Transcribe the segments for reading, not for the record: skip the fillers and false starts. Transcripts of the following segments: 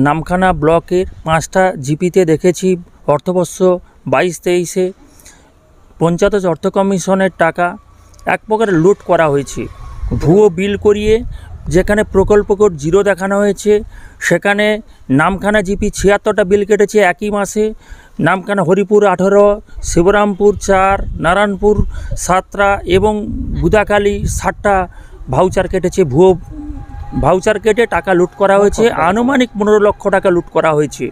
নামখানা ব্লকের 5টা জিপিতে দেখেছি অর্থবর্ষ 22-23-এ পঞ্চায়েত অর্থ কমিশনের টাকা এক প্রকার লুট করা হয়েছে। ভুয়ো বিল করিয়ে যেখানে প্রকল্প কোড 0 দেখানো হয়েছে, সেখানে নামখানা জিপি 76টা বিল কেটেছে একই মাসে। নামখানা হরিপুর 18, শিবরামপুর 4, নারায়ণপুর 7টা এবং বুদাখালী 7টা ভাউচার কেটেছে। ভুয়ো ভাউচার কেটে টাকা লুট করা হয়েছে। আনুমানিক 15 লক্ষ টাকা লুট করা হয়েছে,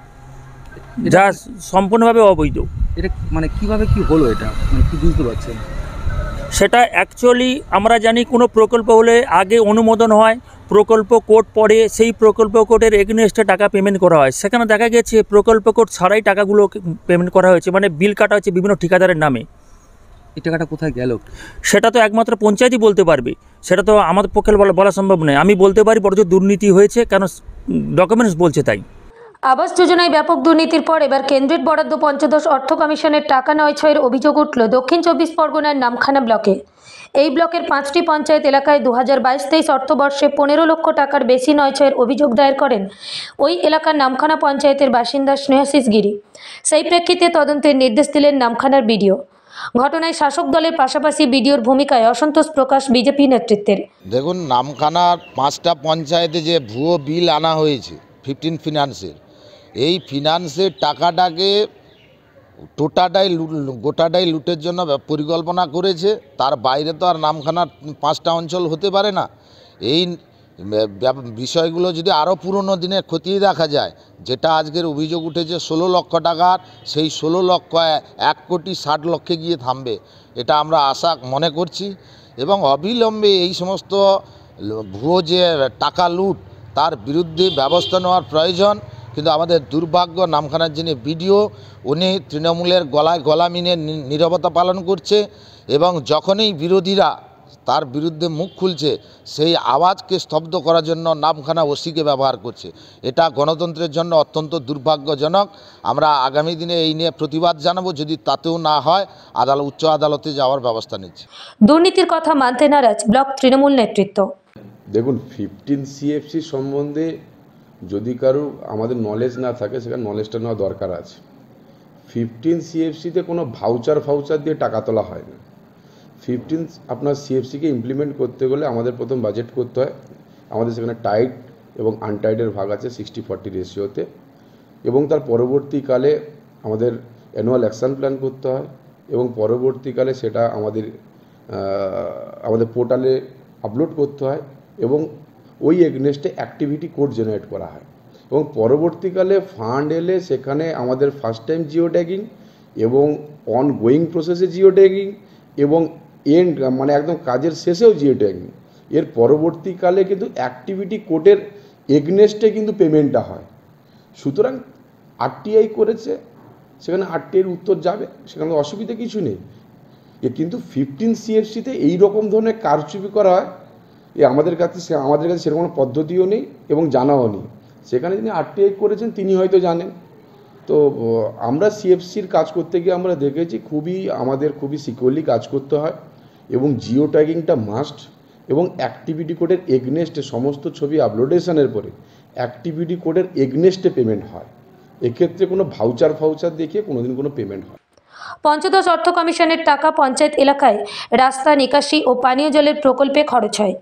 যা সম্পূর্ণভাবে অবৈধ। এটা মানে কিভাবে কি হলো, এটা মানে কি বুঝতে পারছেন? সেটা অ্যাকচুয়ালি আমরা জানি কোনো প্রকল্প হলে আগে অনুমোদন হয়, প্রকল্প কোড পড়ে, সেই প্রকল্প কোডের এগেনস্টে টাকা পেমেন্ট করা হয়। সেখানে দেখা গেছে প্রকল্প কোড ছাড়াই টাকাগুলো পেমেন্ট করা হয়েছে, মানে বিল কাটা হচ্ছে বিভিন্ন ঠিকাদারের নামে। এই টাকাটা কোথায় গেল সেটা তো একমাত্র পঞ্চায়েতই বলতে পারবে, সেটা তো আমাদের পক্ষে বলা সম্ভব নয়। আমি বলতে পারি বড় দুর্নীতি হয়েছে, কেন ডকুমেন্টস বলছে তাই। আবাস যোজনায় ব্যাপক দুর্নীতির পর এবার কেন্দ্রের বরাদ্দ পঞ্চদশ অর্থ কমিশনের টাকা নয়-ছয়ের অভিযোগ উঠল দক্ষিণ 24 পরগনার নামখানা ব্লকে। এই ব্লকের 5টি পঞ্চায়েত এলাকায় 2022-23 অর্থবর্ষে 15 লক্ষ টাকার বেশি নয়-ছয়ের অভিযোগ দায়ের করেন ওই এলাকার নামখানা পঞ্চায়েতের বাসিন্দা স্নেহাশিস গিরি। সেই প্রেক্ষিতে তদন্তের নির্দেশ দিলেন নামখানার বিডিও। ঘটনায় শাসক দলের পাশাপাশি বিডিওর ভূমিকায় অসন্তোষ প্রকাশ বিজেপি নেতৃত্বের। দেখুন, নামখানার 5টা পঞ্চায়েতে যে ভুয়ো বিল আনা হয়েছে 15 ফিনান্সের, এই ফিনান্সের টাকাটাকে গোটাটাই লুটের জন্য পরিকল্পনা করেছে। তার বাইরে তো আর নামখানার 5টা অঞ্চল হতে পারে না। এই বিষয়গুলো যদি আরও পুরনো দিনে খতিয়ে দেখা যায়, যেটা আজকের অভিযোগ উঠেছে 16 লক্ষ টাকার, সেই 16 লক্ষ 1,60,00,000 গিয়ে থামবে, এটা আমরা আশা মনে করছি। এবং অবিলম্বে এই সমস্ত ভুয়ো যে টাকা লুট, তার বিরুদ্ধে ব্যবস্থা নেওয়ার প্রয়োজন। কিন্তু আমাদের দুর্ভাগ্য, নামখানার যিনি বিডিও, উনি তৃণমূলের গলায় গলা মিলিয়ে নীরবতা পালন করছে এবং যখনই বিরোধীরা তার বিরুদ্ধে মুখ খুলছে, সেই আওয়াজকে স্তব্ধ করার জন্য নামখানা ওসিকে ব্যবহার করছে। এটা গণতন্ত্রের জন্য অত্যন্ত দুর্ভাগ্যজনক। আমরা আগামী দিনে এই নিয়ে প্রতিবাদ জানাবো। যদি তাতেও না হয়, উচ্চ আদালতে যাওয়ার ব্যবস্থা নিচ্ছে। দুর্নীতির কথা মানতে নারাজ ব্লক তৃণমূল নেতৃত্ব। দেখুন, 15 CFC সম্বন্ধে যদি কারো আমাদের নলেজ না থাকে, সেখানে নলেজটা নেওয়া দরকার আছে। 15 CFCতে কোনো ভাউচার দিয়ে টাকা তোলা হয় না। 15 আপনার CFCকে ইমপ্লিমেন্ট করতে গেলে আমাদের প্রথম বাজেট করতে হয়। আমাদের সেখানে টাইট এবং আনটাইটের ভাগ আছে 60-40 রেশিওতে, এবং তার পরবর্তীকালে আমাদের অ্যানুয়াল অ্যাকশন প্ল্যান করতে হয় এবং পরবর্তীকালে সেটা আমাদের পোর্টালে আপলোড করতে হয় এবং ওই এগনেস্টে অ্যাক্টিভিটি কোড জেনারেট করা হয় এবং পরবর্তীকালে ফান্ড এলে সেখানে আমাদের ফার্স্ট টাইম জিও ট্যাগিং এবং অনগোয়িং প্রসেসে জিও ট্যাগিং এবং এন্ড মানে একদম কাজের শেষেও জিও ট্যাগিং। এর পরবর্তীকালে কিন্তু অ্যাক্টিভিটি কোডের এগনেস্টে কিন্তু পেমেন্টটা হয়। সুতরাং RTI করেছে, সেখানে RTIর উত্তর যাবে, সেখানে অসুবিধা কিছু নেই। কিন্তু 15 CFCতে এই রকম ধরনের কারচুপি করা হয়, আমাদের কাছে সেরকম কোনো পদ্ধতিও নেই এবং জানাও নেই। সেখানে যিনি RTI করেছেন তিনি হয়তো জানেন। তো আমরা CFCর কাজ করতে গিয়ে আমরা দেখেছি আমাদের খুবই সিকিউরলি কাজ করতে হয় এবং জিও ট্যাগিংটা মাস্ট এবং অ্যাক্টিভিটি কোডের এগনেস্টে সমস্ত ছবি আপলোডেশনের পরে অ্যাক্টিভিটি কোডের এগনেস্টে পেমেন্ট হয়। এক্ষেত্রে কোনো ভাউচার দেখিয়ে কোনোদিন কোনো পেমেন্ট হয়। পঞ্চদশ অর্থ কমিশনের টাকা পঞ্চায়েত এলাকায় রাস্তা, নিকাশি ও পানীয় জলের প্রকল্পে খরচ হয়।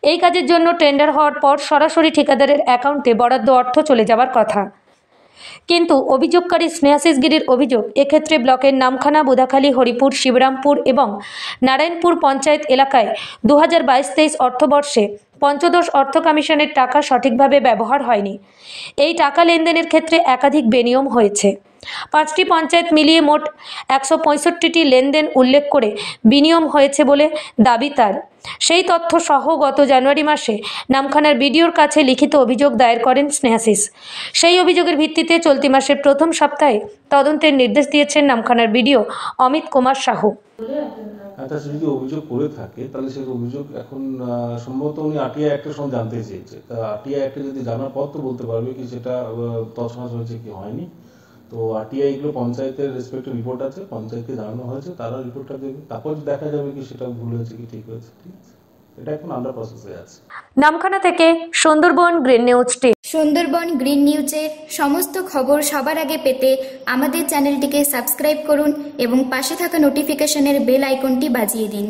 এই কাজের জন্য টেন্ডার হওয়ার পর সরাসরি ঠিকাদারের অ্যাকাউন্টে বরাদ্দ অর্থ চলে যাওয়ার কথা। কিন্তু অভিযোগকারী স্নেহাশিস গিরির অভিযোগ, এক্ষেত্রে ব্লকের নামখানা, বুদাখালী, হরিপুর, শিবরামপুর এবং নারায়ণপুর পঞ্চায়েত এলাকায় 2022-23 অর্থবর্ষে পঞ্চদশ অর্থ কমিশনের টাকা সঠিকভাবে ব্যবহার হয়নি। এই টাকা লেনদেনের ক্ষেত্রে একাধিক বেনিয়ম হয়েছে। 5টি পঞ্চায়েত মিলিয়ে মোট 165টি লেনদেন উল্লেখ করে বিনিয়ম হয়েছে বলে দাবি তার। সেই তথ্য সহ গত জানুয়ারি মাসে নামখানার বিডিওর কাছে লিখিত অভিযোগ দায়ের করেন স্নেহাশিস। সেই অভিযোগের ভিত্তিতে চলতি মাসের প্রথম সপ্তাহে তদন্তের নির্দেশ দিয়েছেন নামখানার বিডিও অমিত কুমার সাহু। একটা যদি অভিযোগ করে থাকে, তাহলে সেই অভিযোগ এখন সম্ভবত উনি RTI অ্যাক্টের সঙ্গে জানতে চেয়েছে। তা RTI অ্যাক্টে যদি জানার পর তো বলতে পারবে কি সেটা তছনছ হয়েছে কি হয়নি। তো RTI এগুলো পঞ্চায়েতের রেসপেক্টিভ রিপোর্ট আছে, পঞ্চায়েতকে জানানো হয়েছে, তারা রিপোর্টটা দেবে, তারপর দেখা যাবে কি সেটা ভুল হয়েছে কি ঠিক হয়েছে। ঠিক আছে, এটা এখন আন্ডার প্রসেসে আছে। নামখানা থেকে Sundarban green news team. Sundarban green নিউজের সমস্ত খবর সবার আগে পেতে আমাদের চ্যানেলটিকে সাবস্ক্রাইব করুন এবং পাশে থাকা নোটিফিকেশনের বেল আইকনটি বাজিয়ে দিন।